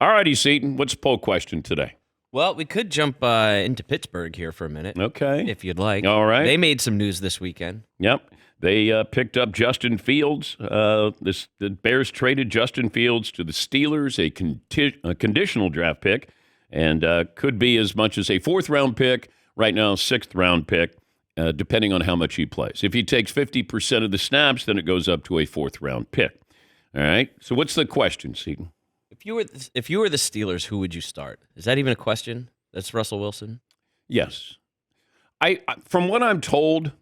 All righty, Seton. What's the poll question today? Well, we could jump into Pittsburgh here for a minute. Okay. If you'd like. All right. They made some news this weekend. Yep. They picked up Justin Fields. The Bears traded Justin Fields to the Steelers, a conditional draft pick, and could be as much as a fourth-round pick, right now sixth-round pick, depending on how much he plays. If he takes 50% of the snaps, then it goes up to a fourth-round pick. All right? So what's the question, Seton? If you were the Steelers, who would you start? Is that even a question? That's Russell Wilson? Yes. From what I'm told,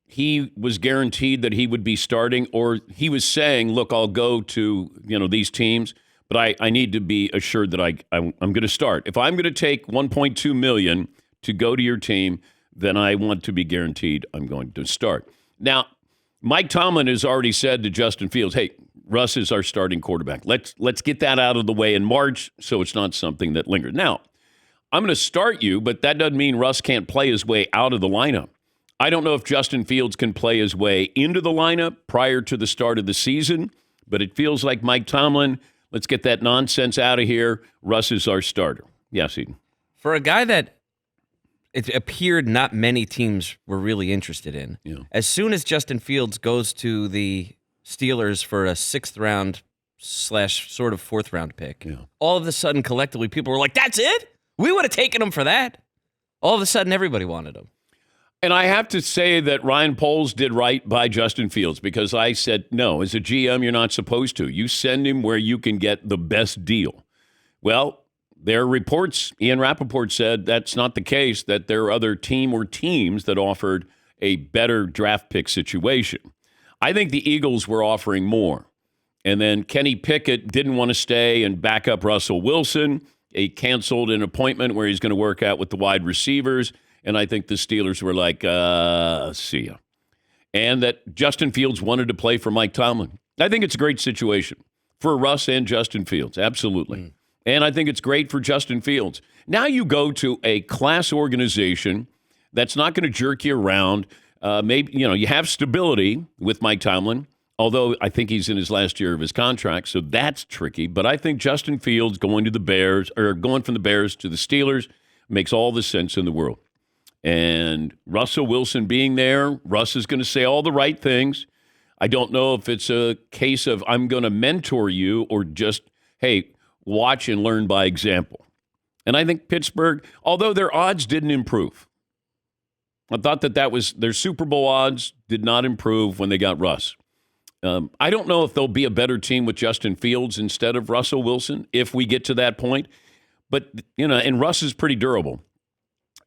he was guaranteed that he would be starting, or he was saying, look, I'll go to these teams, but I need to be assured that I'm going to start. If I'm going to take $1.2 million to go to your team, then I want to be guaranteed I'm going to start. Now, Mike Tomlin has already said to Justin Fields, hey, Russ is our starting quarterback. Let's get that out of the way in March so it's not something that lingers. Now, I'm going to start you, but that doesn't mean Russ can't play his way out of the lineup. I don't know if Justin Fields can play his way into the lineup prior to the start of the season, but it feels like Mike Tomlin, let's get that nonsense out of here. Russ is our starter. Yes, Eden. For a guy that it appeared not many teams were really interested in, as soon as Justin Fields goes to the Steelers for a sixth-round / sort of fourth-round pick, all of a sudden, collectively, people were like, that's it? We would have taken him for that. All of a sudden, everybody wanted him. And I have to say that Ryan Poles did right by Justin Fields, because I said, no, as a GM, you're not supposed to. You send him where you can get the best deal. Well, there are reports, Ian Rappaport said that's not the case, that there are other teams that offered a better draft pick situation. I think the Eagles were offering more. And then Kenny Pickett didn't want to stay and back up Russell Wilson. He canceled an appointment where he's going to work out with the wide receivers. And I think the Steelers were like, see ya. And that Justin Fields wanted to play for Mike Tomlin. I think it's a great situation for Russ and Justin Fields. Absolutely. And I think it's great for Justin Fields. Now you go to a class organization that's not going to jerk you around. Maybe, you have stability with Mike Tomlin, although I think he's in his last year of his contract, so that's tricky. But I think Justin Fields going from the Bears to the Steelers makes all the sense in the world. And Russell Wilson being there, Russ is going to say all the right things. I don't know if it's a case of I'm going to mentor you or just, hey, watch and learn by example. And I think Pittsburgh, although their odds didn't improve, I thought that was their Super Bowl odds did not improve when they got Russ. I don't know if they'll be a better team with Justin Fields instead of Russell Wilson if we get to that point. But, and Russ is pretty durable.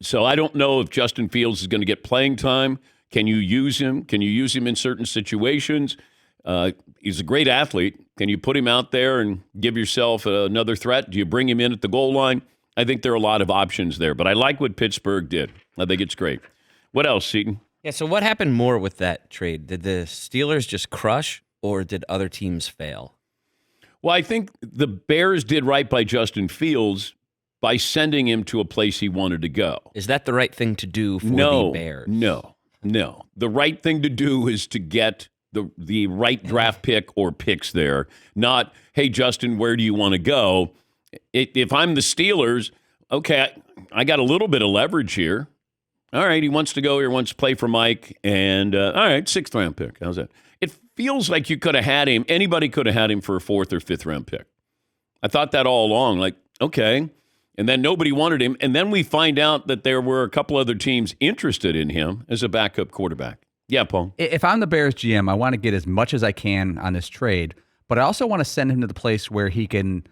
So I don't know if Justin Fields is going to get playing time. Can you use him? Can you use him in certain situations? He's a great athlete. Can you put him out there and give yourself another threat? Do you bring him in at the goal line? I think there are a lot of options there. But I like what Pittsburgh did. I think it's great. What else, Seton? Yeah, so what happened more with that trade? Did the Steelers just crush, or did other teams fail? Well, I think the Bears did right by Justin Fields by sending him to a place he wanted to go. Is that the right thing to do for the Bears? No. The right thing to do is to get the right draft pick or picks there, not, hey, Justin, where do you want to go? If I'm the Steelers, okay, I got a little bit of leverage here. All right, he wants to go here, wants to play for Mike, and all right, sixth-round pick. How's that? It feels like you could have had him, anybody could have had him for a fourth or fifth-round pick. I thought that all along, like, okay. And then nobody wanted him, and then we find out that there were a couple other teams interested in him as a backup quarterback. Yeah, Paul? If I'm the Bears GM, I want to get as much as I can on this trade, but I also want to send him to the place where he can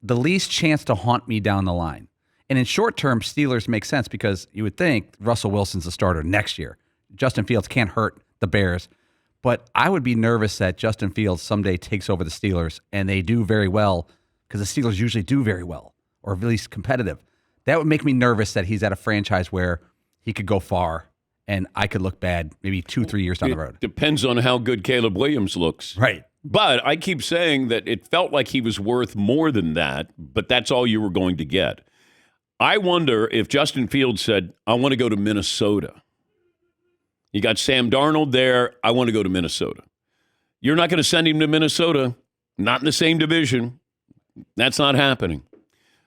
the least chance to haunt me down the line. And in short term, Steelers make sense because you would think Russell Wilson's the starter next year. Justin Fields can't hurt the Bears. But I would be nervous that Justin Fields someday takes over the Steelers and they do very well because the Steelers usually do very well, or at least competitive. That would make me nervous that he's at a franchise where he could go far and I could look bad maybe 2-3 years down the road. Depends on how good Caleb Williams looks. Right. But I keep saying that it felt like he was worth more than that, but that's all you were going to get. I wonder if Justin Fields said, I want to go to Minnesota. You got Sam Darnold there. I want to go to Minnesota. You're not going to send him to Minnesota. Not in the same division. That's not happening.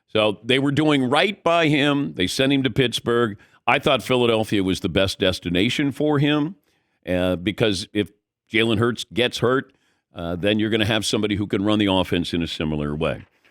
So they were doing right by him. They sent him to Pittsburgh. I thought Philadelphia was the best destination for him because if Jalen Hurts gets hurt, then you're going to have somebody who can run the offense in a similar way.